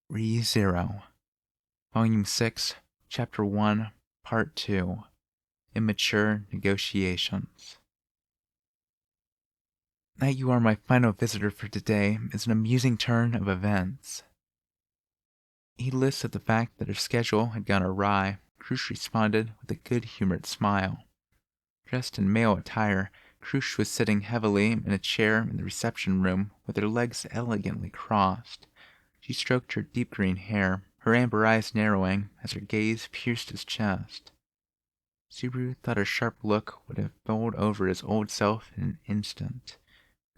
Re-Zero, Volume 6, Chapter 1, Part 2, Immature Negotiations. That you are my final visitor for today is an amusing turn of events. Heedless of the fact that her schedule had gone awry, Krush responded with a good-humored smile. Dressed in male attire, Krush was sitting heavily in a chair in the reception room with her legs elegantly crossed. She stroked her deep green hair, her amber eyes narrowing as her gaze pierced his chest. Subaru thought her sharp look would have bowled over his old self in an instant.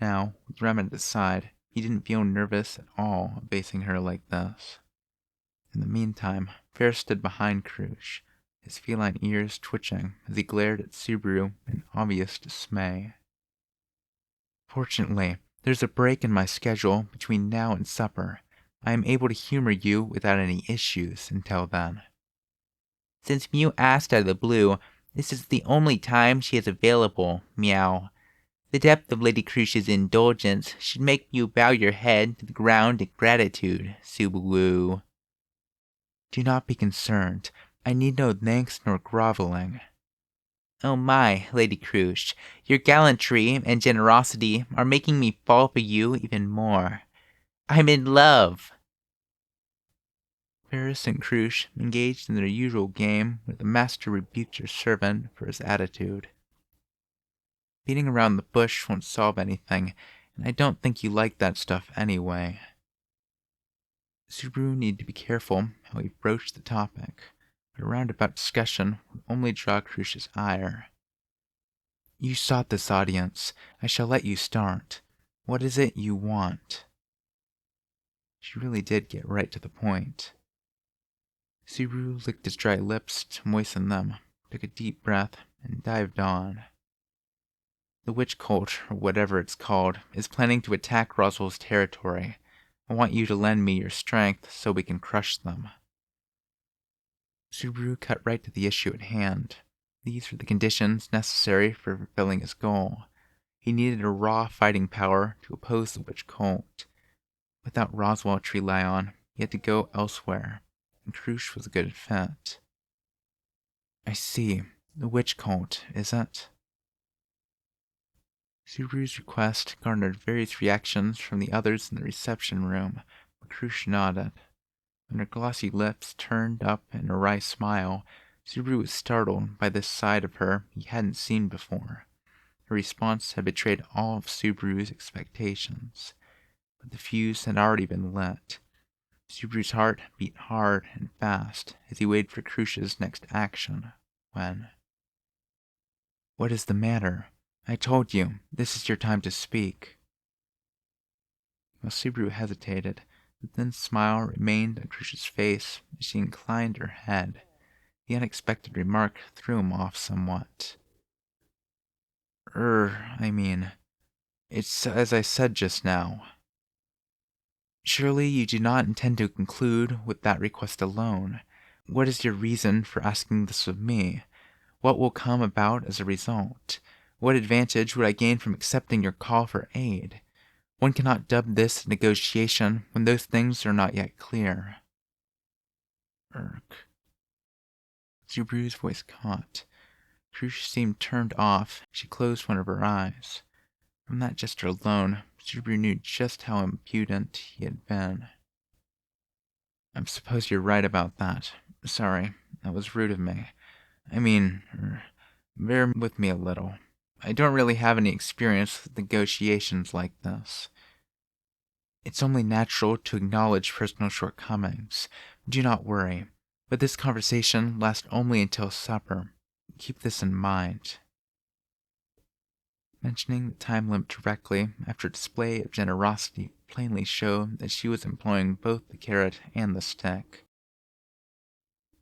Now, with Rem at his side, he didn't feel nervous at all facing her like this. In the meantime, Fair stood behind Krush, his feline ears twitching as he glared at Subaru in obvious dismay. Fortunately, there's a break in my schedule between now and supper. I am able to humor you without any issues until then. Since Mew asked out of the blue, this is the only time she has available, meow. The depth of Lady Crush's indulgence should make you bow your head to the ground in gratitude, Subaru. Do not be concerned. I need no thanks nor groveling. Oh my, Lady Crush, your gallantry and generosity are making me fall for you even more. I'm in love. Ferris and Krush engaged in their usual game where the master rebuked your servant for his attitude. Beating around the bush won't solve anything, and I don't think you like that stuff anyway. Subaru needed to be careful how he broached the topic, but a roundabout discussion would only draw Krush's ire. You sought this audience. I shall let you start. What is it you want? She really did get right to the point. Subaru licked his dry lips to moisten them, took a deep breath, and dived on. The witch cult, or whatever it's called, is planning to attack Roswell's territory. I want you to lend me your strength so we can crush them. Subaru cut right to the issue at hand. These were the conditions necessary for fulfilling his goal. He needed a raw fighting power to oppose the witch cult. Without Roswell to rely on, he had to go elsewhere, and Krush was a good fit. I see. The witch cult, is it? Subaru's request garnered various reactions from the others in the reception room, but Krush nodded. When her glossy lips turned up in a wry smile, Subaru was startled by this side of her he hadn't seen before. Her response had betrayed all of Subaru's expectations, but the fuse had already been lit. Subaru's heart beat hard and fast as he waited for Krush's next action, when... What is the matter? I told you, this is your time to speak. While Subaru hesitated, the thin smile remained on Krush's face as she inclined her head. The unexpected remark threw him off somewhat. It's as I said just now. Surely you do not intend to conclude with that request alone. What is your reason for asking this of me? What will come about as a result? What advantage would I gain from accepting your call for aid? One cannot dub this a negotiation when those things are not yet clear. Irk. Subaru's voice caught. Krush seemed turned off. She closed one of her eyes. From that gesture alone, Subaru knew just how impudent he had been. I suppose you're right about that. Sorry, that was rude of me. Bear with me a little. I don't really have any experience with negotiations like this. It's only natural to acknowledge personal shortcomings. Do not worry. But this conversation lasts only until supper. Keep this in mind. Mentioning the time limit directly after a display of generosity plainly showed that she was employing both the carrot and the stick.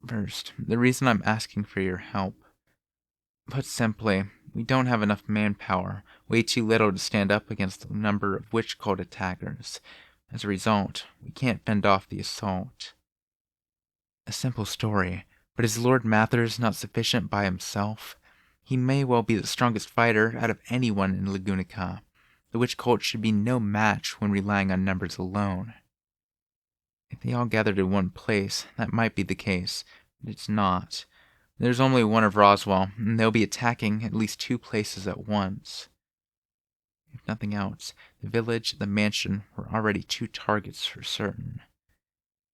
First, the reason I'm asking for your help. Put simply, we don't have enough manpower, way too little to stand up against the number of witch cult attackers. As a result, we can't fend off the assault. A simple story, but is Lord Mathers not sufficient by himself? He may well be the strongest fighter out of anyone in Lagunica. The witch cult should be no match when relying on numbers alone. If they all gathered in one place, that might be the case, but it's not. There's only one of Roswell, and they'll be attacking at least two places at once. If nothing else, the village and the mansion were already two targets for certain.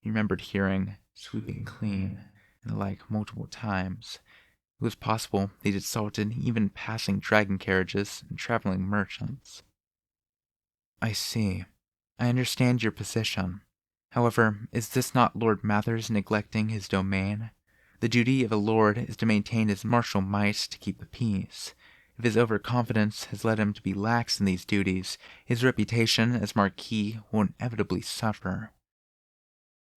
He remembered hearing "sweeping clean" and the like multiple times. It was possible they'd assaulted even passing dragon carriages and traveling merchants. I see. I understand your position. However, is this not Lord Mathers neglecting his domain? The duty of a lord is to maintain his martial might to keep the peace. If his overconfidence has led him to be lax in these duties, his reputation as Marquis will inevitably suffer.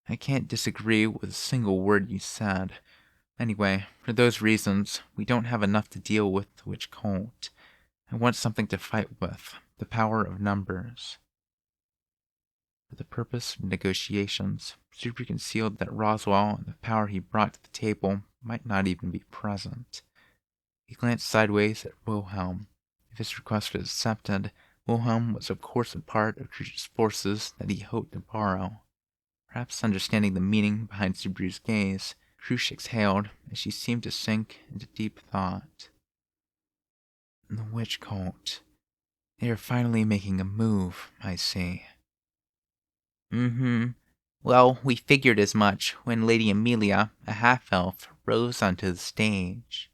I can't disagree with a single word you said. Anyway, for those reasons, we don't have enough to deal with the witch cult. I want something to fight with, the power of numbers. For the purpose of negotiations, Super concealed that Roswell and the power he brought to the table might not even be present. He glanced sideways at Wilhelm. If his request was accepted, Wilhelm was of course a part of Crucia's forces that he hoped to borrow. Perhaps understanding the meaning behind Subaru's gaze, Crucia exhaled as she seemed to sink into deep thought. The witch cult. They are finally making a move, I see. Well, we figured as much when Lady Amelia, a half-elf, rose onto the stage.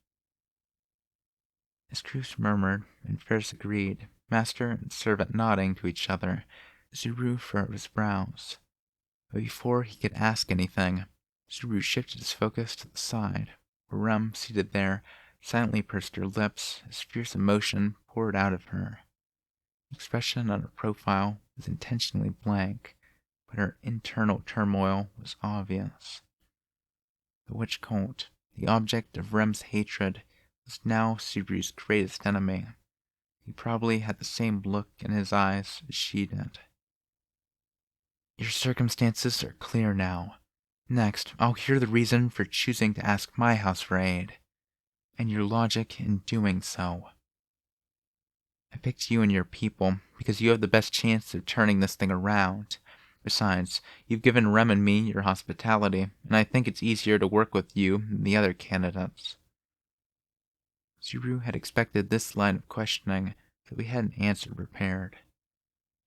As Cruz murmured, and Ferris agreed, master and servant nodding to each other, Zuru furrowed his brows. But before he could ask anything, Zuru shifted his focus to the side, where Rem, seated there, silently pursed her lips as fierce emotion poured out of her. The expression on her profile was intentionally blank, but her internal turmoil was obvious. The witch cult, the object of Rem's hatred, was now Subaru's greatest enemy. He probably had the same look in his eyes as she did. Your circumstances are clear now. Next, I'll hear the reason for choosing to ask my house for aid, and your logic in doing so. I picked you and your people because you have the best chance of turning this thing around. Besides, you've given Rem and me your hospitality, and I think it's easier to work with you than the other candidates. Zuru had expected this line of questioning, so he had an answer prepared.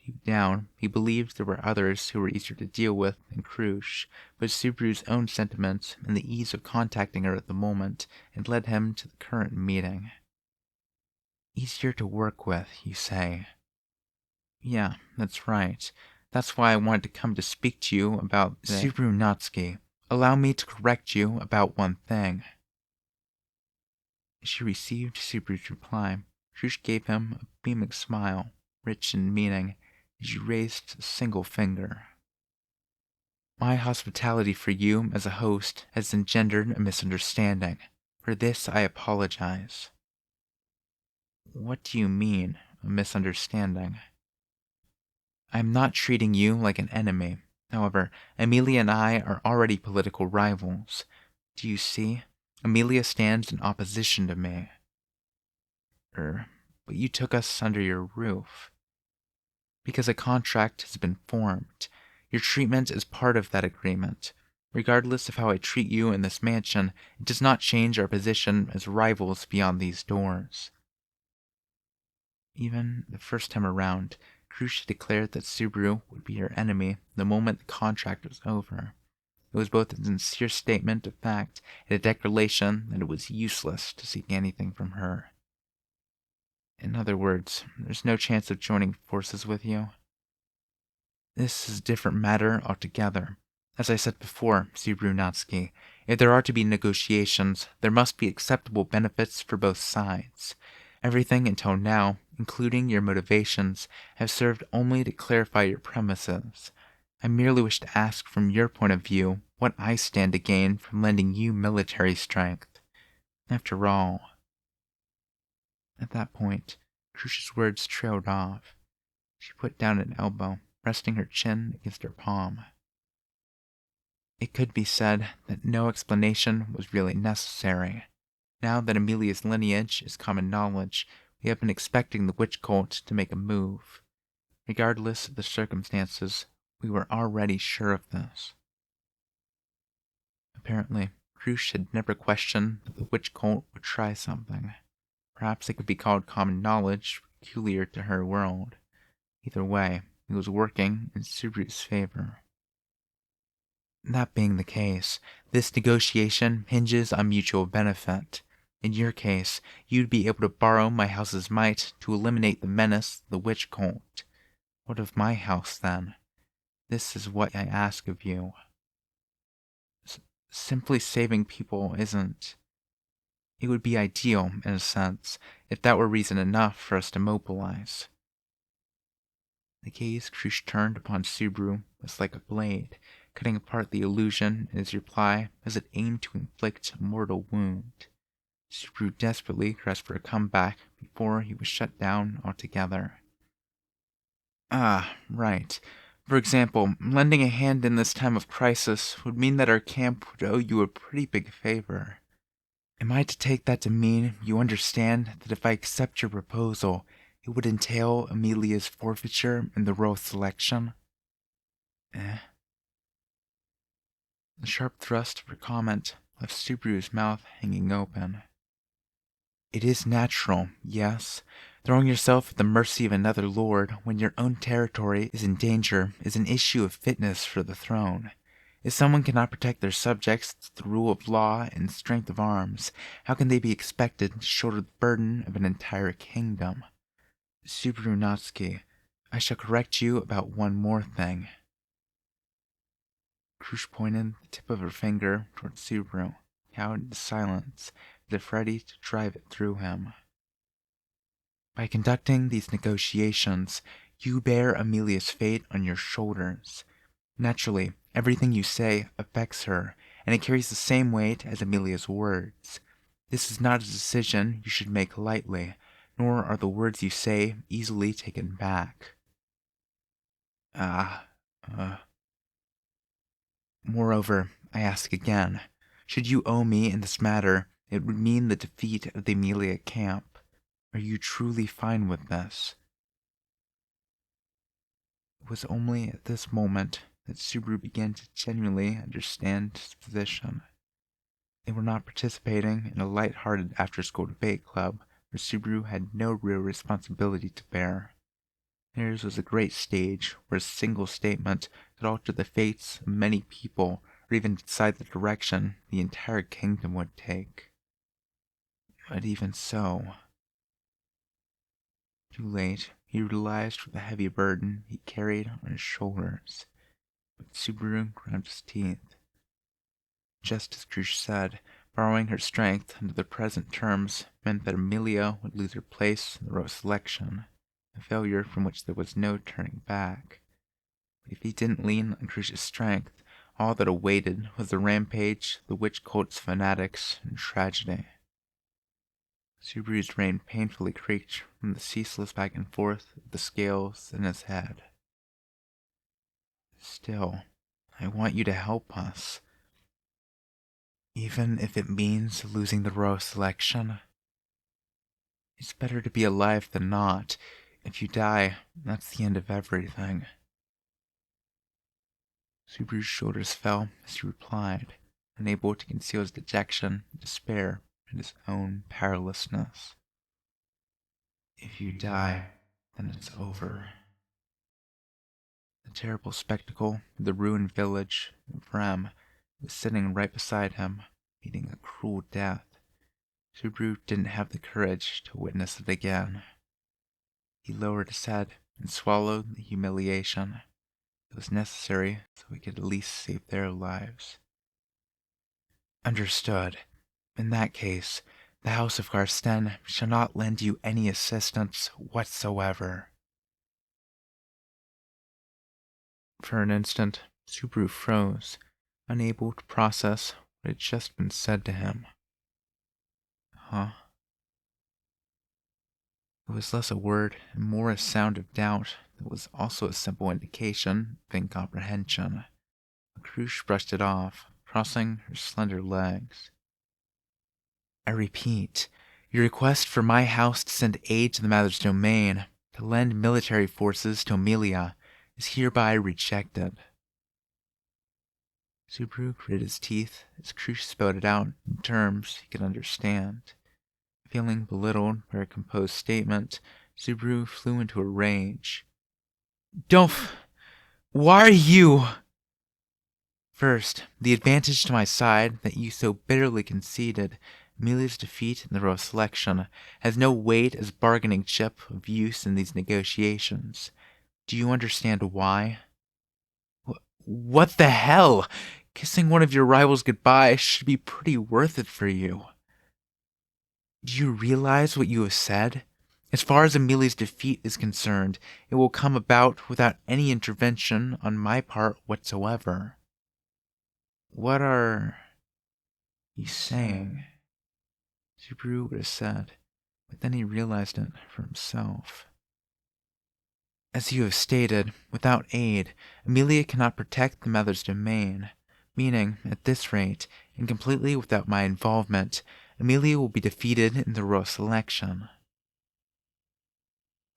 Deep down, he believed there were others who were easier to deal with than Krush, but Subaru's own sentiments and the ease of contacting her at the moment had led him to the current meeting. Easier to work with, you say? Yeah, that's right. That's why I wanted to come to speak to you about Subaru Natsuki. Allow me to correct you about one thing. As she received Subaru's reply, Krush gave him a beaming smile, rich in meaning, as she raised a single finger. My hospitality for you as a host has engendered a misunderstanding. For this I apologize. What do you mean, a misunderstanding? I am not treating you like an enemy. However, Amelia and I are already political rivals. Do you see? Amelia stands in opposition to me. But you took us under your roof. Because a contract has been formed. Your treatment is part of that agreement. Regardless of how I treat you in this mansion, it does not change our position as rivals beyond these doors. Even the first time around, Krush declared that Subaru would be her enemy the moment the contract was over. It was both a sincere statement of fact and a declaration that it was useless to seek anything from her. In other words, there's no chance of joining forces with you. This is a different matter altogether. As I said before, Subaru Natsuki, if there are to be negotiations, there must be acceptable benefits for both sides. Everything until now, including your motivations, have served only to clarify your premises. I merely wish to ask from your point of view what I stand to gain from lending you military strength. After all... At that point, Crucia's words trailed off. She put down an elbow, resting her chin against her palm. It could be said that no explanation was really necessary. Now that Amelia's lineage is common knowledge, we have been expecting the witch cult to make a move. Regardless of the circumstances, We were already sure of this. Apparently, Crush had never questioned that the witch cult would try something. Perhaps it could be called common knowledge, peculiar to her world. Either way, it was working in Subaru's favor. That being the case, this negotiation hinges on mutual benefit. In your case, you'd be able to borrow my house's might to eliminate the menace of the witch cult. What of my house, then? This is what I ask of you. Simply saving people isn't. It would be ideal, in a sense, if that were reason enough for us to mobilize. The gaze Crush turned upon Subaru was like a blade, cutting apart the illusion in his reply as it aimed to inflict a mortal wound. Subaru desperately grasped for a comeback before he was shut down altogether. Ah, right. For example, lending a hand in this time of crisis would mean that our camp would owe you a pretty big favor. Am I to take that to mean you understand that if I accept your proposal, it would entail Amelia's forfeiture in the royal selection? Eh? The sharp thrust of her comment left Subaru's mouth hanging open. It is natural, yes. Throwing yourself at the mercy of another lord when your own territory is in danger is an issue of fitness for the throne. If someone cannot protect their subjects through the rule of law and strength of arms, how can they be expected to shoulder the burden of an entire kingdom? Subaru Natsuki, I shall correct you about one more thing. Crush pointed the tip of her finger toward Subaru, cowed into silence, as if ready to drive it through him. By conducting these negotiations, you bear Amelia's fate on your shoulders. Naturally, everything you say affects her, and it carries the same weight as Amelia's words. This is not a decision you should make lightly, nor are the words you say easily taken back. Moreover, I ask again, should you owe me in this matter, it would mean the defeat of the Amelia camp. Are you truly fine with this? It was only at this moment that Subaru began to genuinely understand his position. They were not participating in a light-hearted after-school debate club where Subaru had no real responsibility to bear. Theirs was a great stage where a single statement could alter the fates of many people or even decide the direction the entire kingdom would take. But even so, too late, he realized what a heavy burden he carried on his shoulders. But Subaru ground his teeth. Just as Crush said, borrowing her strength under the present terms meant that Amelia would lose her place in the royal selection, a failure from which there was no turning back. But if he didn't lean on Crush's strength, all that awaited was the rampage of the witch cult's fanatics and tragedy. Subaru's brain painfully creaked from the ceaseless back and forth of the scales in his head. Still, I want you to help us. Even if it means losing the royal selection. It's better to be alive than not. If you die, that's the end of everything. Subaru's shoulders fell as he replied, unable to conceal his dejection, despair, and his own powerlessness. If you die, then it's over. The terrible spectacle of the ruined village of Rem was sitting right beside him, meeting a cruel death. Subaru didn't have the courage to witness it again. He lowered his head and swallowed the humiliation. It was necessary so he could at least save their lives. Understood. In that case, the House of Garsten shall not lend you any assistance whatsoever. For an instant, Subaru froze, unable to process what had just been said to him. Huh? It was less a word and more a sound of doubt that was also a simple indication of incomprehension. Crush brushed it off, crossing her slender legs. I repeat, your request for my house to send aid to the Mother's Domain, to lend military forces to Amelia, is hereby rejected. Subaru gritted his teeth as Krush spelled it out in terms he could understand. Feeling belittled by her composed statement, Subaru flew into a rage. Why are you? First, the advantage to my side that you so bitterly conceded, Amelia's defeat in the royal selection, has no weight as bargaining chip of use in these negotiations. Do you understand why? What the hell? Kissing one of your rivals goodbye should be pretty worth it for you. Do you realize what you have said? As far as Amelia's defeat is concerned, it will come about without any intervention on my part whatsoever. What are you saying? Subaru would have said, but then he realized it for himself. As you have stated, without aid, Amelia cannot protect the mother's domain, meaning, at this rate, and completely without my involvement, Amelia will be defeated in the royal selection.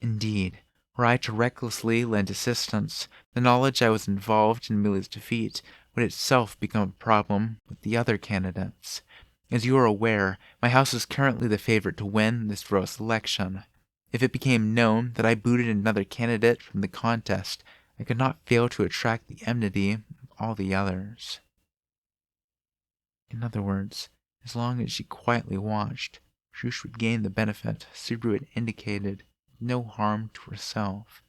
Indeed, were I to recklessly lend assistance, the knowledge I was involved in Amelia's defeat would itself become a problem with the other candidates. As you are aware, my house is currently the favorite to win this royal selection. If it became known that I booted another candidate from the contest, I could not fail to attract the enmity of all the others. In other words, as long as she quietly watched, Shush would gain the benefit Subaru had indicated, no harm to herself.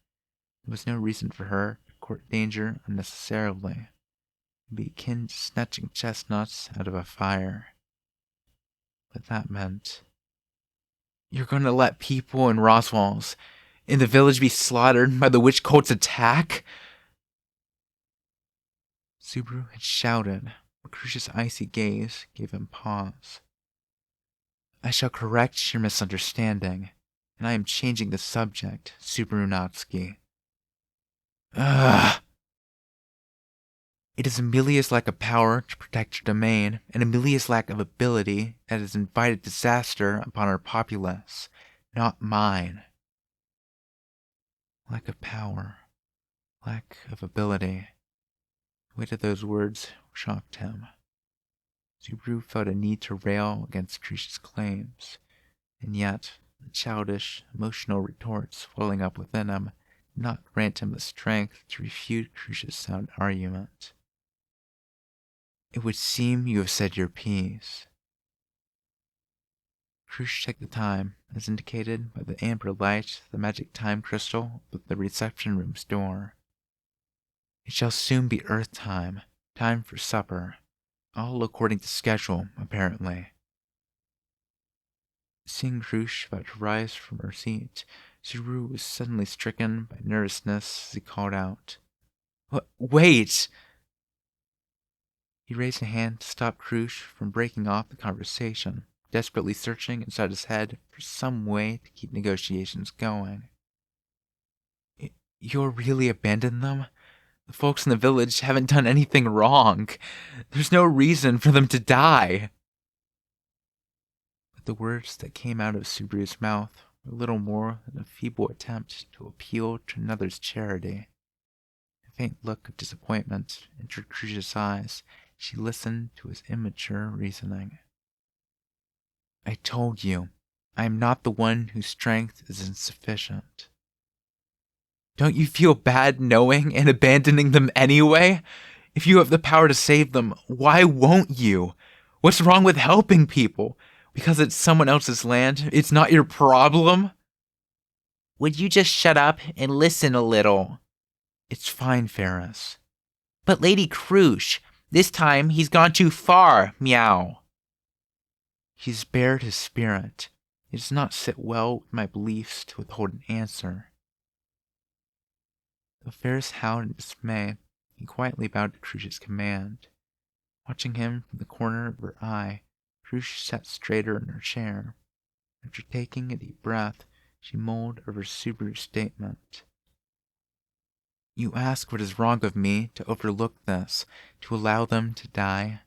There was no reason for her to court danger unnecessarily. It would be akin to snatching chestnuts out of a fire. But that meant, you're going to let people in Roswell's, in the village, be slaughtered by the witch cult's attack? Subaru had shouted, but Crucia's icy gaze gave him pause. I shall correct your misunderstanding, and I am changing the subject, Subaru Natsuki. Ugh! It is Amelia's lack of power to protect her domain, and Amelia's lack of ability that has invited disaster upon our populace, not mine. Lack of power, lack of ability. The weight of those words shocked him. Subaru felt a need to rail against Krisha's claims, and yet the childish, emotional retorts welling up within him did not grant him the strength to refute Krisha's sound argument. It would seem you have said your piece. Krush checked the time, as indicated by the amber light of the magic time crystal above the reception room's door. It shall soon be Earth time, time for supper, all according to schedule, apparently. Seeing Krush about to rise from her seat, Subaru was suddenly stricken by nervousness as he called out, Wait! He raised a hand to stop Krush from breaking off the conversation, desperately searching inside his head for some way to keep negotiations going. You'll really abandon them? The folks in the village haven't done anything wrong. There's no reason for them to die. But the words that came out of Subaru's mouth were little more than a feeble attempt to appeal to another's charity. A faint look of disappointment entered Krisha's eyes. She listened to his immature reasoning. I told you, I am not the one whose strength is insufficient. Don't you feel bad knowing and abandoning them anyway? If you have the power to save them, why won't you? What's wrong with helping people? Because it's someone else's land, it's not your problem? Would you just shut up and listen a little? It's fine, Ferris. But Lady Krush, this time he's gone too far, meow. He's bared his spirit. It does not sit well with my beliefs to withhold an answer. Though Ferris howled in dismay, he quietly bowed to Krush's command. Watching him from the corner of her eye, Krush sat straighter in her chair. After taking a deep breath, she mulled over Subaru's statement. You ask what is wrong of me to overlook this, to allow them to die?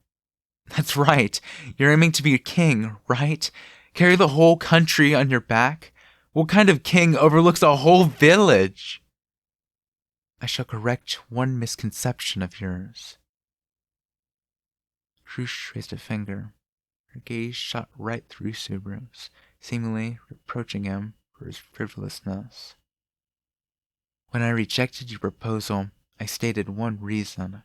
That's right. You're aiming to be a king, right? Carry the whole country on your back? What kind of king overlooks a whole village? I shall correct one misconception of yours. Krush raised a finger. Her gaze shot right through Subaru's, seemingly reproaching him for his frivolousness. When I rejected your proposal, I stated one reason.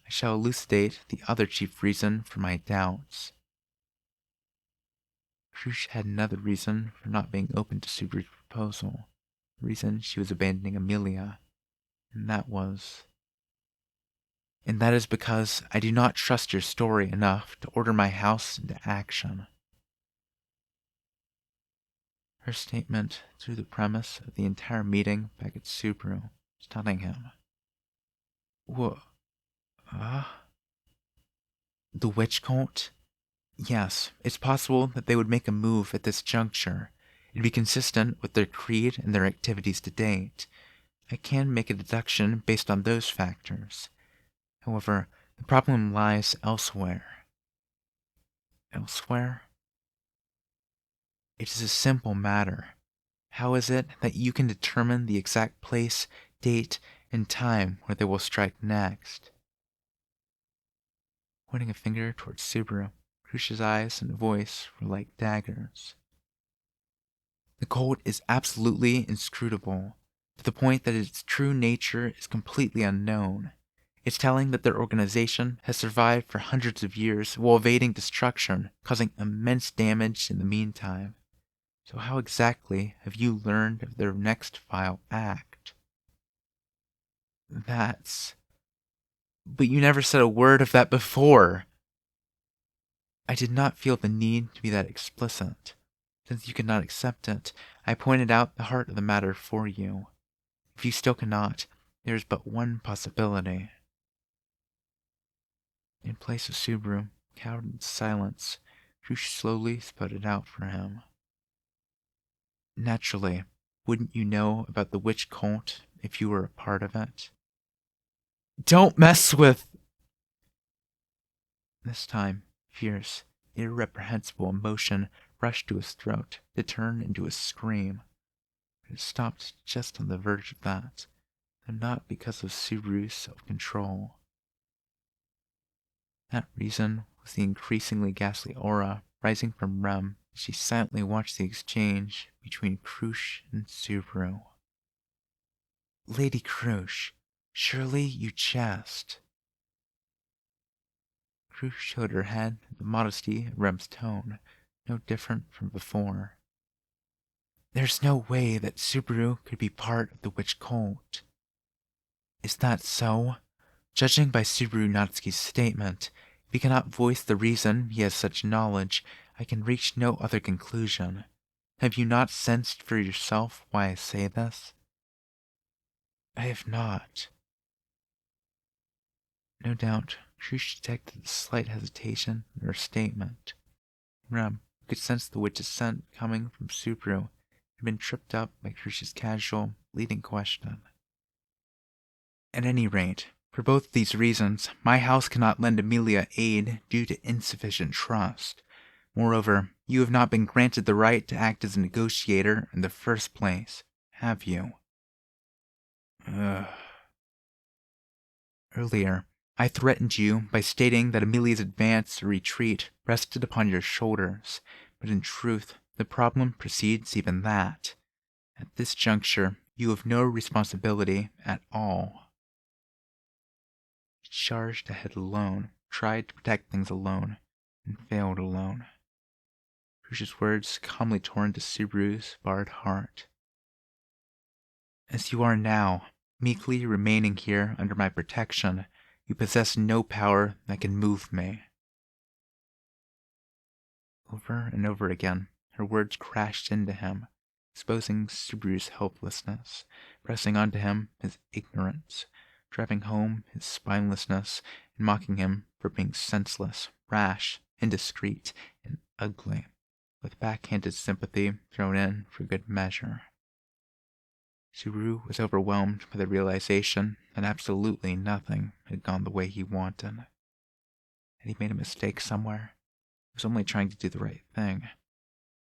I shall elucidate the other chief reason for my doubts. Krush had another reason for not being open to Subaru's proposal. The reason she was abandoning Amelia. And that is because I do not trust your story enough to order my house into action. Her statement threw the premise of the entire meeting back at Subaru, stunning him. Wha- uh? The witch cult? Yes, it's possible that they would make a move at this juncture. It'd be consistent with their creed and their activities to date. I can make a deduction based on those factors. However, the problem lies elsewhere. Elsewhere? It is a simple matter. How is it that you can determine the exact place, date, and time where they will strike next? Pointing a finger towards Subaru, Krush's eyes and voice were like daggers. The cult is absolutely inscrutable, to the point that its true nature is completely unknown. It's telling that their organization has survived for hundreds of years while evading destruction, causing immense damage in the meantime. So how exactly have you learned of their next vile act? But you never said a word of that before. I did not feel the need to be that explicit. Since you could not accept it, I pointed out the heart of the matter for you. If you still cannot, there is but one possibility. In place of Subaru, cowed in silence, Krush slowly sputtered out for him. Naturally, wouldn't you know about the witch cult if you were a part of it? Don't mess with... This time, fierce, irreprehensible emotion rushed to his throat to turn into a scream. But it stopped just on the verge of that, though not because of Subaru's self-control. That reason was the increasingly ghastly aura rising from Rem as she silently watched the exchange between Krush and Subaru. Lady Krush, surely you jest. Krush showed her head at the modesty of Rem's tone, no different from before. There's no way that Subaru could be part of the witch cult. Is that so? Judging by Subaru Natsuki's statement, if he cannot voice the reason he has such knowledge, I can reach no other conclusion. Have you not sensed for yourself why I say this? I have not. No doubt, Krush detected a slight hesitation in her statement. Rem, who could sense the witch's scent coming from Subaru, had been tripped up by Krush's casual, leading question. At any rate, for both these reasons, my house cannot lend Amelia aid due to insufficient trust. Moreover, you have not been granted the right to act as a negotiator in the first place, have you? Ugh. Earlier, I threatened you by stating that Amelia's advance or retreat rested upon your shoulders, but in truth, the problem precedes even that. At this juncture, you have no responsibility at all. She charged ahead alone, tried to protect things alone, and failed alone. Krush's words calmly tore into Subaru's barred heart. As you are now, meekly remaining here under my protection, you possess no power that can move me. Over and over again, her words crashed into him, exposing Subaru's helplessness, pressing onto him his ignorance, driving home his spinelessness, and mocking him for being senseless, rash, indiscreet, and ugly, with backhanded sympathy thrown in for good measure. Subaru was overwhelmed by the realization that absolutely nothing had gone the way he wanted. Had he made a mistake somewhere? He was only trying to do the right thing.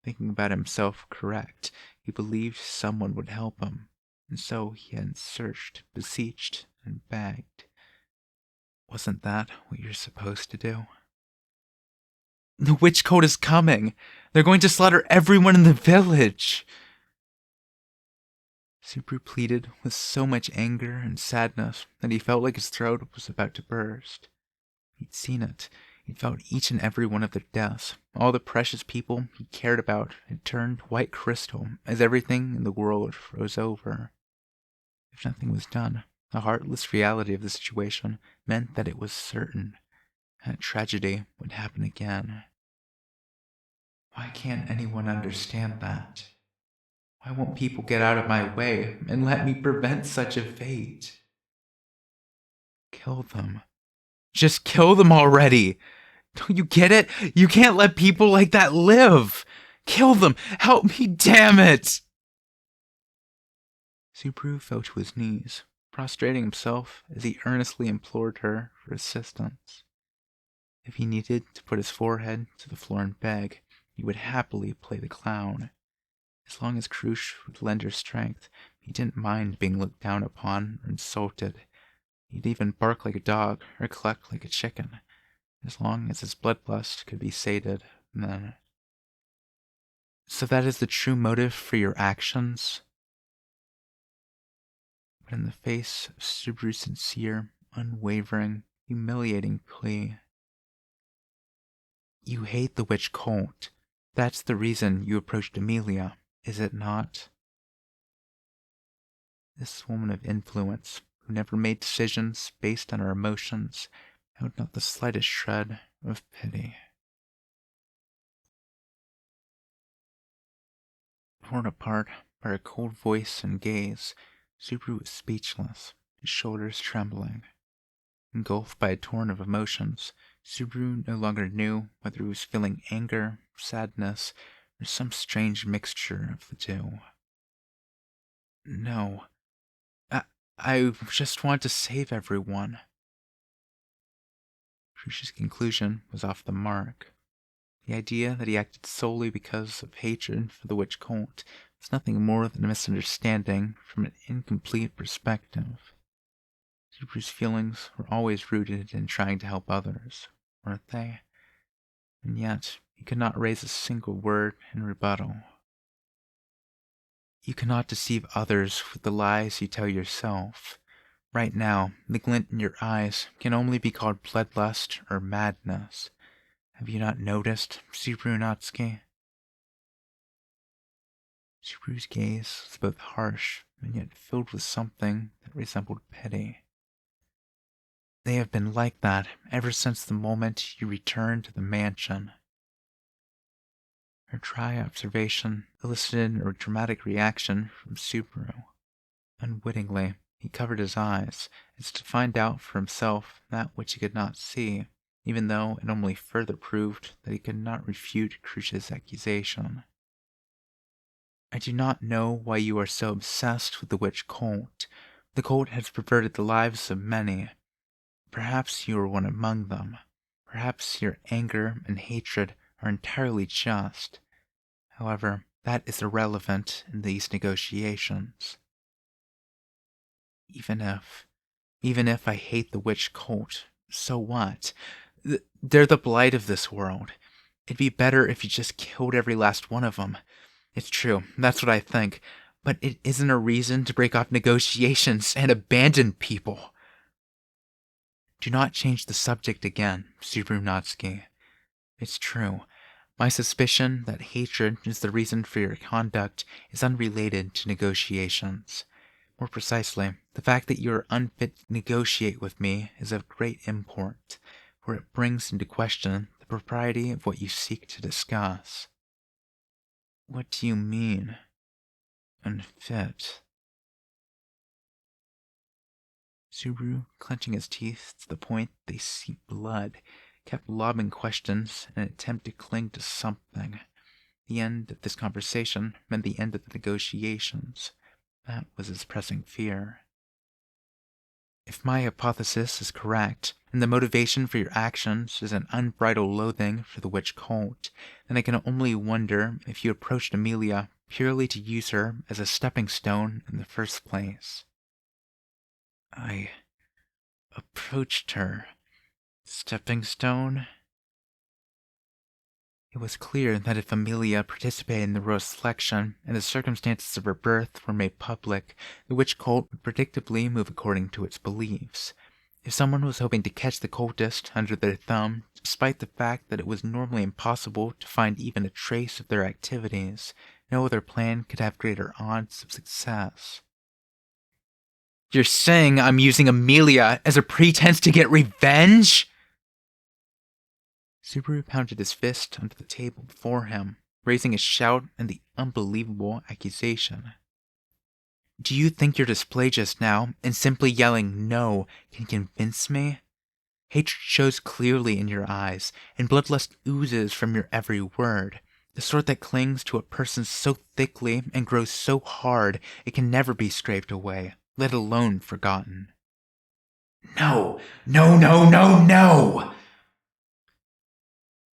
Thinking about himself correct, he believed someone would help him. and so he had searched, beseeched, and begged. Wasn't that what you're supposed to do? The witch cult is coming! They're going to slaughter everyone in the village! Subaru pleaded with so much anger and sadness that he felt like his throat was about to burst. He'd seen it. He'd felt each and every one of their deaths. All the precious people he cared about had turned white crystal as everything in the world froze over. If nothing was done, the heartless reality of the situation meant that it was certain that tragedy would happen again. Why can't anyone understand that? Why won't people get out of my way and let me prevent such a fate? Kill them. Just kill them already! Don't you get it? You can't let people like that live! Kill them! Help me, damn it! Subaru fell to his knees, prostrating himself as he earnestly implored her for assistance. If he needed to put his forehead to the floor and beg, he would happily play the clown. As long as Krush would lend her strength, he didn't mind being looked down upon or insulted. He'd even bark like a dog or cluck like a chicken, as long as his bloodlust could be sated then. So that is the true motive for your actions? But in the face of Subaru's sincere, unwavering, humiliating plea, you hate the witch cult. That's the reason you approached Amelia, is it not? This woman of influence, who never made decisions based on her emotions, held not the slightest shred of pity. Torn apart by her cold voice and gaze, Subaru was speechless, his shoulders trembling. Engulfed by a torrent of emotions, Subaru no longer knew whether he was feeling anger, sadness, or some strange mixture of the two. No, I just want to save everyone. Crucia's conclusion was off the mark. The idea that he acted solely because of hatred for the witch cult was nothing more than a misunderstanding from an incomplete perspective. Subaru's feelings were always rooted in trying to help others, weren't they? And yet, he could not raise a single word in rebuttal. You cannot deceive others with the lies you tell yourself. Right now, the glint in your eyes can only be called bloodlust or madness. Have you not noticed, Subaru Natsuki? Subaru's gaze was both harsh and yet filled with something that resembled pity. They have been like that ever since the moment you returned to the mansion. Her dry observation elicited a dramatic reaction from Subaru. Unwittingly, he covered his eyes, as to find out for himself that which he could not see, even though it only further proved that he could not refute Crucia's accusation. I do not know why you are so obsessed with the witch cult. The cult has perverted the lives of many. Perhaps you are one among them. Perhaps your anger and hatred are entirely just. However, that is irrelevant in these negotiations. Even if I hate the witch cult, so what? They're the blight of this world. It'd be better if you just killed every last one of them. It's true, that's what I think. But it isn't a reason to break off negotiations and abandon people. Do not change the subject again, Subaru Natsuki. It's true. My suspicion that hatred is the reason for your conduct is unrelated to negotiations. More precisely, the fact that you are unfit to negotiate with me is of great import, for it brings into question the propriety of what you seek to discuss. What do you mean, unfit? Subaru, clenching his teeth to the point they seeped blood, kept lobbing questions in an attempt to cling to something. The end of this conversation meant the end of the negotiations. That was his pressing fear. If my hypothesis is correct, and the motivation for your actions is an unbridled loathing for the witch cult, then I can only wonder if you approached Amelia purely to use her as a stepping stone in the first place. I approached her. Stepping stone? It was clear that if Amelia participated in the royal selection and the circumstances of her birth were made public, the witch cult would predictably move according to its beliefs. If someone was hoping to catch the cultist under their thumb, despite the fact that it was normally impossible to find even a trace of their activities, no other plan could have greater odds of success. You're saying I'm using Amelia as a pretense to get revenge? Subaru pounded his fist onto the table before him, raising a shout and the unbelievable accusation. Do you think your display just now, and simply yelling no, can convince me? Hatred shows clearly in your eyes, and bloodlust oozes from your every word, the sort that clings to a person so thickly and grows so hard it can never be scraped away, let alone forgotten. No, no, no, no, no!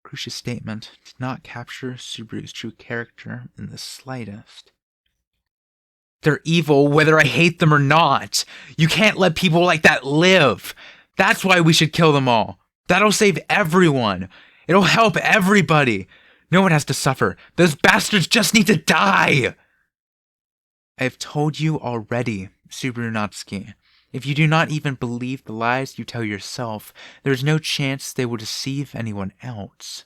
Crucia's statement did not capture Subaru's true character in the slightest. They're evil whether I hate them or not. You can't let people like that live. That's why we should kill them all. That'll save everyone. It'll help everybody. No one has to suffer. Those bastards just need to die. I have told you already, Subaru Natsuki. If you do not even believe the lies you tell yourself, there is no chance they will deceive anyone else.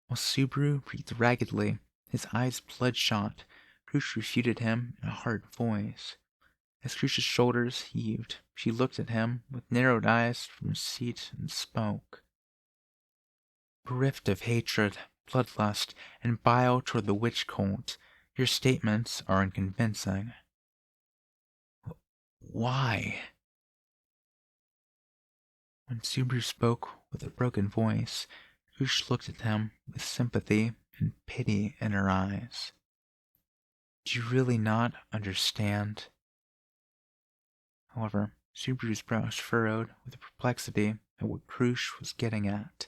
While Subaru breathed raggedly, his eyes bloodshot, Crush refuted him in a hard voice. As Crush's shoulders heaved, she looked at him with narrowed eyes from her seat and spoke. Bereft of hatred, bloodlust, and bile toward the witch cult, your statements are unconvincing. Why? When Subaru spoke with a broken voice, Crush looked at him with sympathy and pity in her eyes. Do you really not understand? However, Subaru's brows furrowed with perplexity at what Crush was getting at.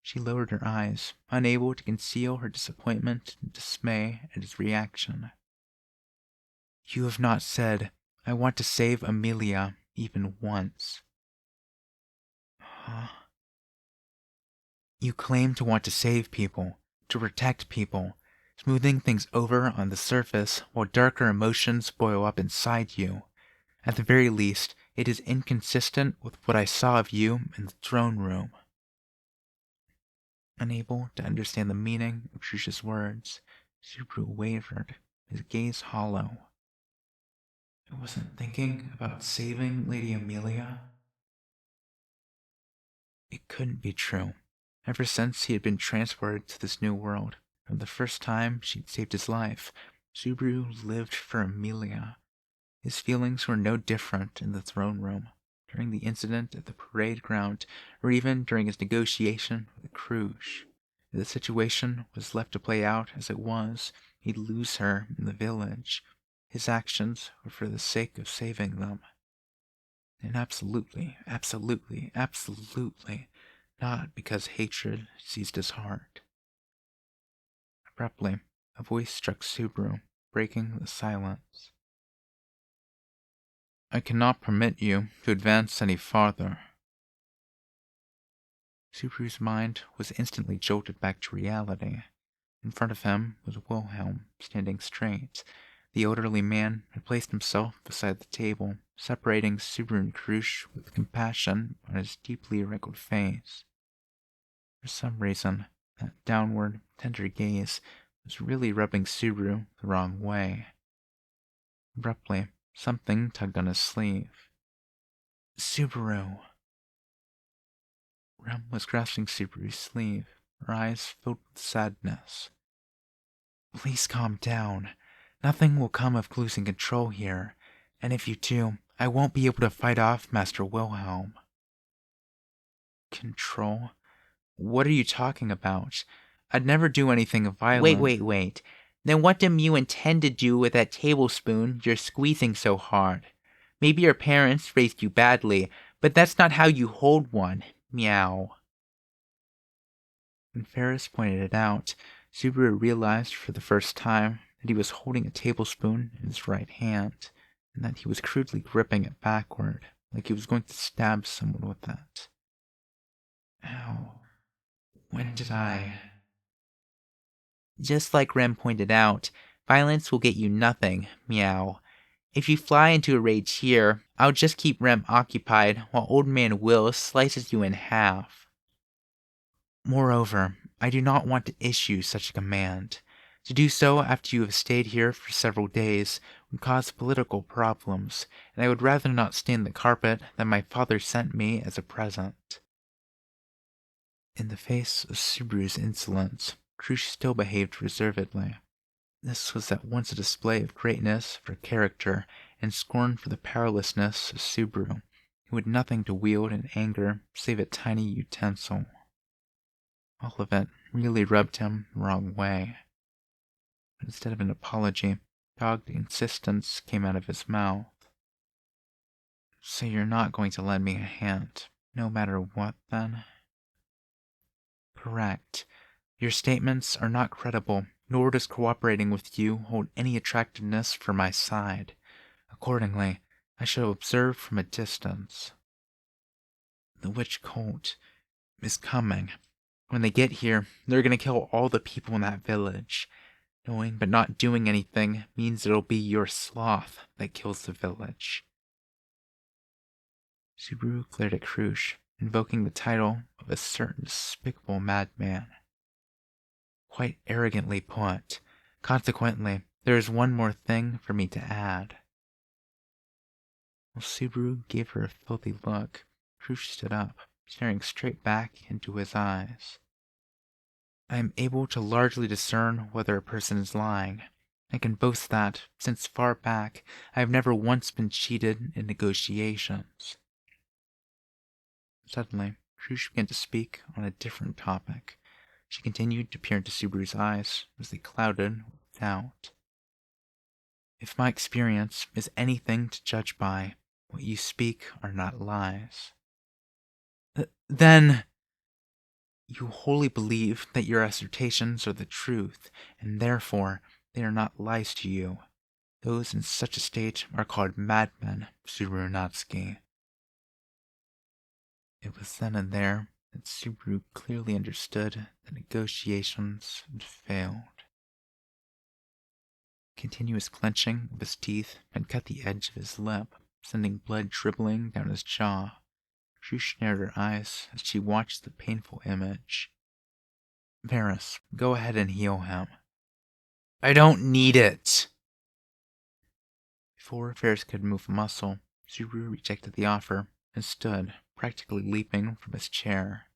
She lowered her eyes, unable to conceal her disappointment and dismay at his reaction. You have not said, I want to save Amelia, even once. Huh? You claim to want to save people, to protect people, smoothing things over on the surface while darker emotions boil up inside you. At the very least, it is inconsistent with what I saw of you in the throne room. Unable to understand the meaning of Crush's words, Subaru wavered, his gaze hollow. I wasn't thinking about saving Lady Amelia. It couldn't be true. Ever since he had been transported to this new world, from the first time she'd saved his life, Subaru lived for Amelia. His feelings were no different in the throne room, during the incident at the parade ground, or even during his negotiation with Crush. If the situation was left to play out as it was, he'd lose her in the village. His actions were for the sake of saving them. And absolutely, absolutely, absolutely, not because hatred seized his heart. Abruptly, a voice struck Subaru, breaking the silence. I cannot permit you to advance any farther. Subaru's mind was instantly jolted back to reality. In front of him was Wilhelm, standing straight. The elderly man had placed himself beside the table, separating Subaru and Crush with compassion on his deeply wrinkled face. For some reason, that downward, tender gaze was really rubbing Subaru the wrong way. Abruptly, something tugged on his sleeve. Subaru! Rem was grasping Subaru's sleeve, her eyes filled with sadness. Please calm down. Nothing will come of losing control here, and if you do, I won't be able to fight off Master Wilhelm. Control? What are you talking about? I'd never do anything violent. Wait. Then what do you intend to do with that tablespoon you're squeezing so hard? Maybe your parents raised you badly, but that's not how you hold one. Meow. When Ferris pointed it out, Subaru realized for the first time that he was holding a tablespoon in his right hand, and that he was crudely gripping it backward, like he was going to stab someone with it. Ow. When did I? Just like Rem pointed out, violence will get you nothing, meow. If you fly into a rage here, I'll just keep Rem occupied while Old Man Will slices you in half. Moreover, I do not want to issue such a command. To do so after you have stayed here for several days would cause political problems, and I would rather not stain the carpet that my father sent me as a present. In the face of Subaru's insolence, Crush still behaved reservedly. This was at once a display of greatness for character and scorn for the powerlessness of Subaru, who had nothing to wield in anger save a tiny utensil. All of it really rubbed him the wrong way. But instead of an apology, dogged insistence came out of his mouth. So you're not going to lend me a hand, no matter what, then? Correct. Your statements are not credible, nor does cooperating with you hold any attractiveness for my side. Accordingly, I shall observe from a distance. The witch cult is coming. When they get here, they're going to kill all the people in that village. Knowing but not doing anything means it'll be your sloth that kills the village. Subaru glared at Crush, invoking the title of a certain despicable madman. Quite arrogantly put. Consequently, there is one more thing for me to add. While Subaru gave her a filthy look, Crush stood up, staring straight back into his eyes. I am able to largely discern whether a person is lying. I can boast that, since far back, I have never once been cheated in negotiations. Suddenly, Crush began to speak on a different topic. She continued to peer into Subaru's eyes as they clouded with doubt. If my experience is anything to judge by, what you speak are not lies. Then you wholly believe that your assertions are the truth, and therefore they are not lies to you. Those in such a state are called madmen, Subaru Natsuki. It was then and there that Subaru clearly understood that negotiations had failed. Continuous clenching of his teeth had cut the edge of his lip, sending blood dribbling down his jaw. She narrowed her eyes as she watched the painful image. Varys, go ahead and heal him. I don't need it! Before Varys could move a muscle, Subaru rejected the offer and stood, practically leaping from his chair.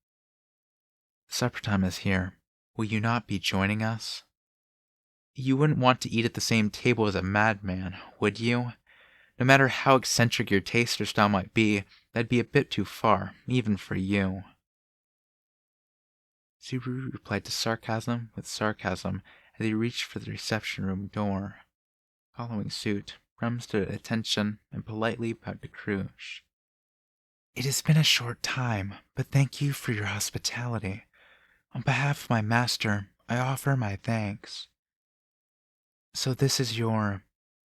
Supper time is here. Will you not be joining us? You wouldn't want to eat at the same table as a madman, would you? No matter how eccentric your taste or style might be, that'd be a bit too far, even for you. Subaru replied to sarcasm with sarcasm as he reached for the reception room door. Following suit, Rem stood at attention and politely bowed to Crush. It has been a short time, but thank you for your hospitality. On behalf of my master, I offer my thanks. So this is your...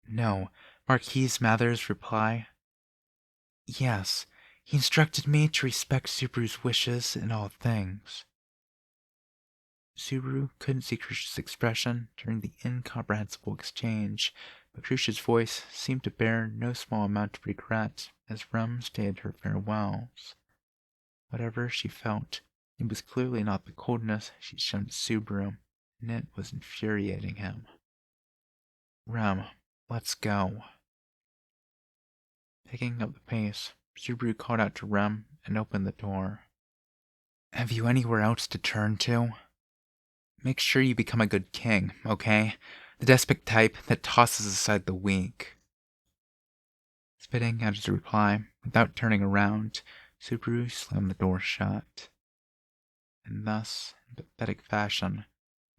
No, Marquis Mather's reply? Yes, he instructed me to respect Subaru's wishes in all things. Subaru couldn't see Crush's expression during the incomprehensible exchange, but Crush's voice seemed to bear no small amount of regret as Rem stated her farewells. Whatever she felt, it was clearly not the coldness she'd shown to Subaru, and it was infuriating him. Rem, let's go. Picking up the pace, Subaru called out to Rem and opened the door. Have you anywhere else to turn to? Make sure you become a good king, okay? The despot type that tosses aside the weak. Spitting out his reply, without turning around, Subaru slammed the door shut. And thus, in pathetic fashion,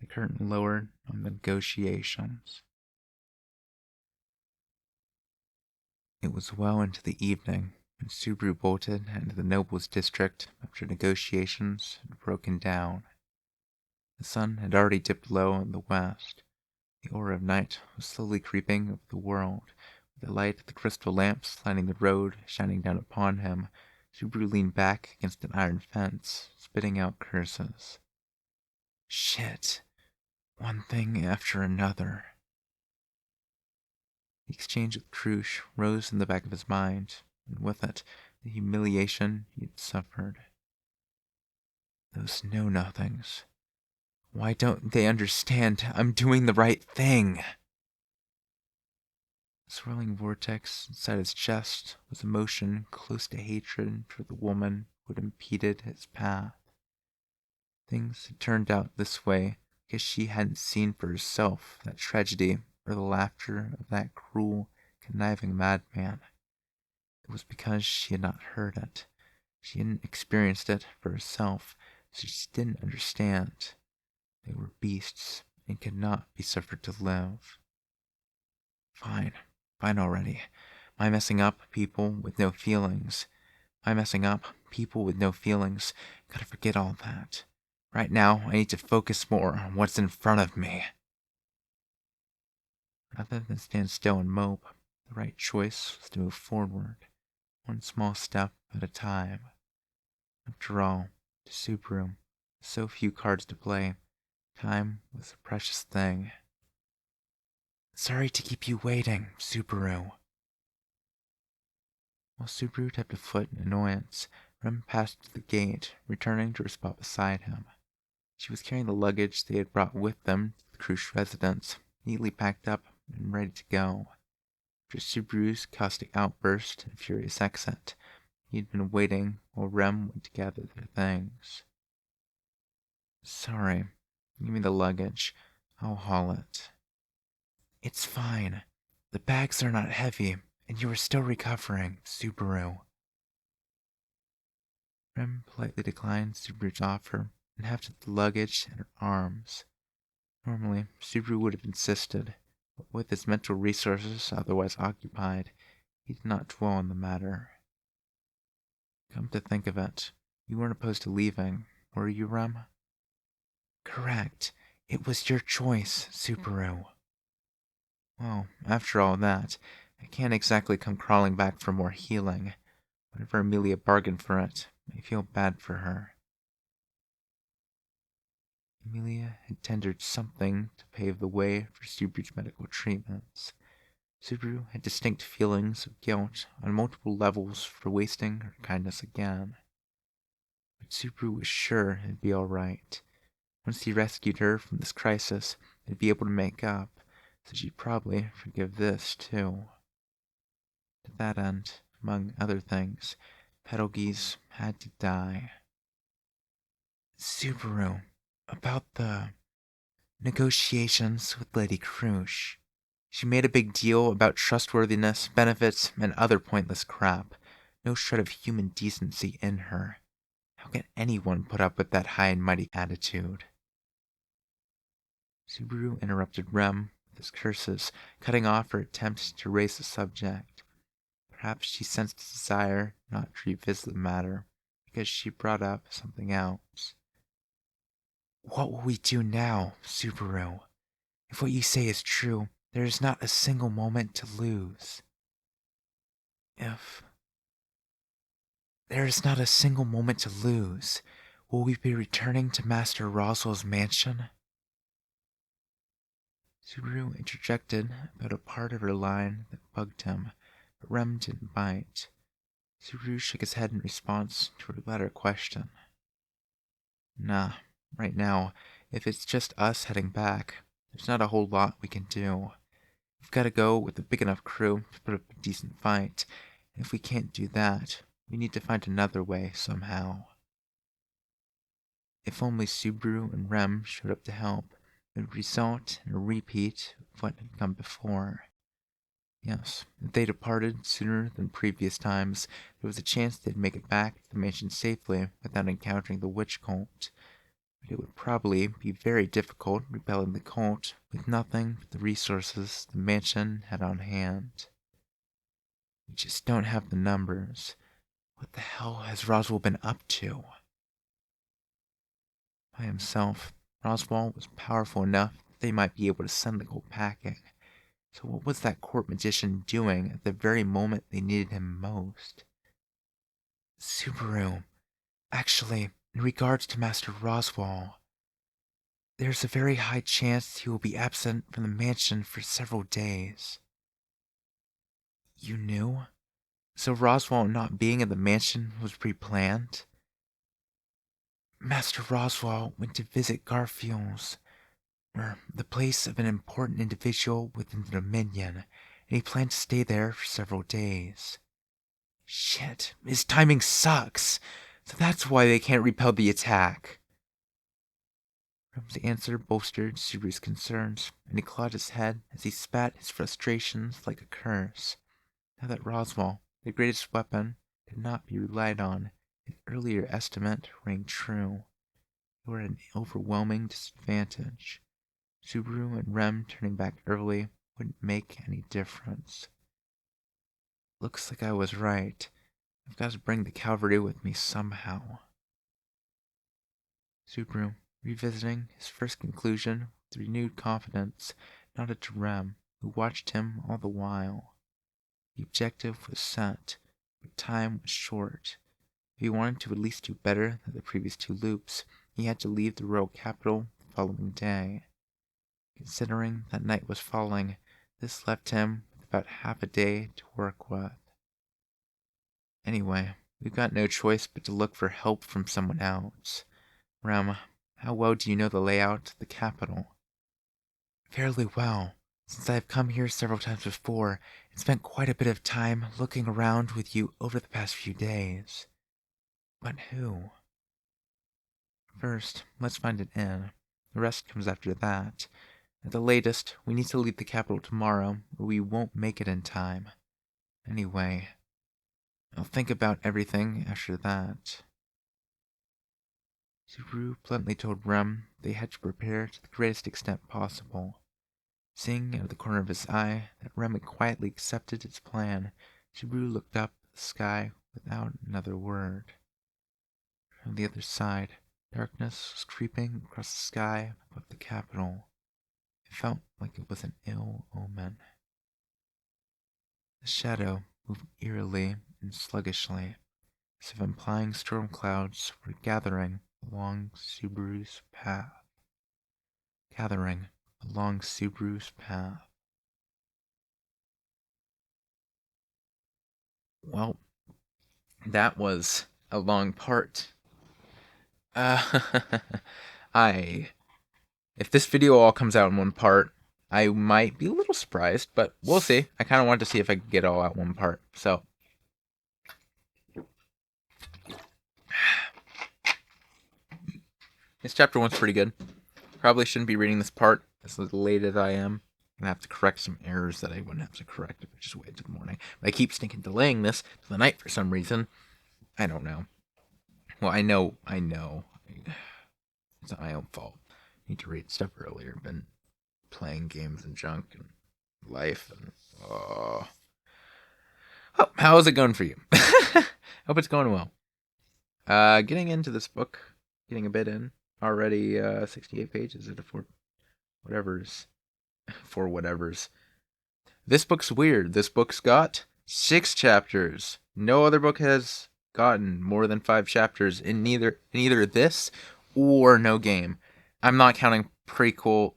the curtain lowered on the negotiations. It was well into the evening when Subaru bolted into the nobles' district after negotiations had broken down. The sun had already dipped low in the west. The aura of night was slowly creeping over the world, with the light of the crystal lamps lighting the road shining down upon him. Subaru leaned back against an iron fence, spitting out curses. Shit. One thing after another. The exchange with Krush rose in the back of his mind, and with it, the humiliation he had suffered. Those know-nothings. Why don't they understand I'm doing the right thing? The swirling vortex inside his chest was emotion close to hatred for the woman who had impeded his path. Things had turned out this way because she hadn't seen for herself that tragedy or the laughter of that cruel, conniving madman. It was because she had not heard it. She hadn't experienced it for herself, so she didn't understand. They were beasts and could not be suffered to live. Fine already. My messing up people with no feelings. My messing up people with no feelings. Gotta forget all that. Right now, I need to focus more on what's in front of me. Rather than stand still and mope, the right choice was to move forward, one small step at a time. After all, to Subaru, so few cards to play, time was a precious thing. Sorry to keep you waiting, Subaru. While Subaru tapped a foot in annoyance, Rem passed to the gate, returning to her spot beside him. She was carrying the luggage they had brought with them to the Krush residence, neatly packed up and ready to go. After Subaru's caustic outburst and furious exit, he had been waiting while Rem went to gather their things. Sorry, give me the luggage. I'll haul it. It's fine. The bags are not heavy, and you are still recovering, Subaru. Rem politely declined Subaru's offer and hefted the luggage in her arms. Normally, Subaru would have insisted, but with his mental resources otherwise occupied, he did not dwell on the matter. Come to think of it, you weren't opposed to leaving, were you, Rem? Correct. It was your choice, Subaru. Well, after all that, I can't exactly come crawling back for more healing. Whenever Amelia bargained for it, I feel bad for her. Amelia had tendered something to pave the way for Subaru's medical treatments. Subaru had distinct feelings of guilt on multiple levels for wasting her kindness again. But Subaru was sure it'd be alright. Once he rescued her from this crisis, they'd be able to make up, so she'd probably forgive this, too. To that end, among other things, Pedalgeese had to die. Subaru, about the negotiations with Lady Krush. She made a big deal about trustworthiness, benefits, and other pointless crap. No shred of human decency in her. How can anyone put up with that high and mighty attitude? Subaru interrupted Rem with his curses, cutting off her attempt to raise the subject. Perhaps she sensed a desire not to revisit the matter, because she brought up something else. What will we do now, Subaru? If what you say is true, there is not a single moment to lose. If there is not a single moment to lose, will we be returning to Master Roswell's mansion? Subaru interjected about a part of her line that bugged him, but Rem didn't bite. Subaru shook his head in response to her latter question. Nah, right now, if it's just us heading back, there's not a whole lot we can do. We've got to go with a big enough crew to put up a decent fight, and if we can't do that, we need to find another way somehow. If only Subaru and Rem showed up to help, it would result in a repeat of what had come before. Yes, if they departed sooner than previous times, there was a chance they'd make it back to the mansion safely without encountering the witch cult. But it would probably be very difficult repelling the cult with nothing but the resources the mansion had on hand. We just don't have the numbers. What the hell has Roswell been up to? By himself, Roswell was powerful enough that they might be able to send the gold packing. So what was that court magician doing at the very moment they needed him most? Subaru, actually, in regards to Master Roswell, there's a very high chance he will be absent from the mansion for several days. You knew? So Roswell not being at the mansion was pre-planned? Master Roswell went to visit Garfield's, or the place of an important individual within the Dominion, and he planned to stay there for several days. Shit, his timing sucks. So that's why they can't repel the attack. Rum's answer bolstered Subaru's concerns, and he clawed his head as he spat his frustrations like a curse. Now that Roswell, the greatest weapon, could not be relied on, an earlier estimate rang true. They were at an overwhelming disadvantage. Subaru and Rem turning back early wouldn't make any difference. Looks like I was right. I've got to bring the cavalry with me somehow. Subaru, revisiting his first conclusion with renewed confidence, nodded to Rem, who watched him all the while. The objective was set, but time was short. If he wanted to at least do better than the previous 2 loops, he had to leave the royal capital the following day. Considering that night was falling, this left him with about half a day to work with. Anyway, we've got no choice but to look for help from someone else. Rem, how well do you know the layout of the capital? Fairly well, since I have come here several times before and spent quite a bit of time looking around with you over the past few days. But who? First, let's find an inn. The rest comes after that. At the latest, we need to leave the capital tomorrow, or we won't make it in time. Anyway, I'll think about everything after that. Subaru bluntly told Rem they had to prepare to the greatest extent possible. Seeing out of the corner of his eye that Rem had quietly accepted his plan, Subaru looked up at the sky without another word. From the other side, darkness was creeping across the sky above the capital. It felt like it was an ill omen. The shadow moved eerily and sluggishly, as if implying storm clouds were gathering along Subaru's path. Well, that was a long part. I If this video all comes out in one part, I might be a little surprised, but we'll see. I kind of wanted to see if I could get it all out one part. So, this chapter 1's pretty good. Probably shouldn't be reading this part as late as I am. I'm going to have to correct some errors that I wouldn't have to correct if I just waited till the morning. But I keep stinking delaying this to the night for some reason. I don't know. Well, I know. It's not my own fault. I need to read stuff earlier. Been playing games and junk and life and oh, how is it going for you? Hope it's going well. Getting into this book, getting a bit in already. 68 pages at for whatever's. This book's weird. This book's got 6 chapters. No other book has gotten more than 5 chapters in either this or no game. I'm not counting prequels,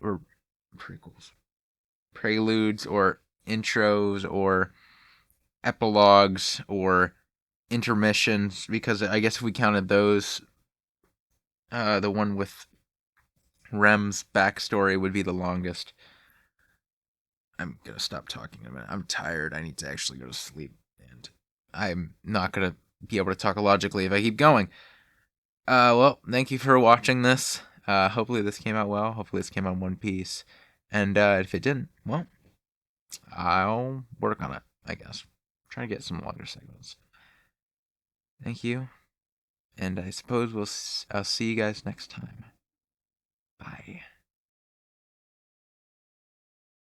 preludes, or intros, or epilogues, or intermissions, because I guess if we counted those, the one with Rem's backstory would be the longest. I'm gonna stop talking in a minute. I'm tired. I need to actually go to sleep, and I'm not gonna be able to talk logically if I keep going. Well, thank you for watching this. Hopefully this came out well. Hopefully this came out in one piece. And if it didn't, well, I'll work on it, I guess. Try to get some longer segments. Thank you. And I suppose I'll see you guys next time. Bye.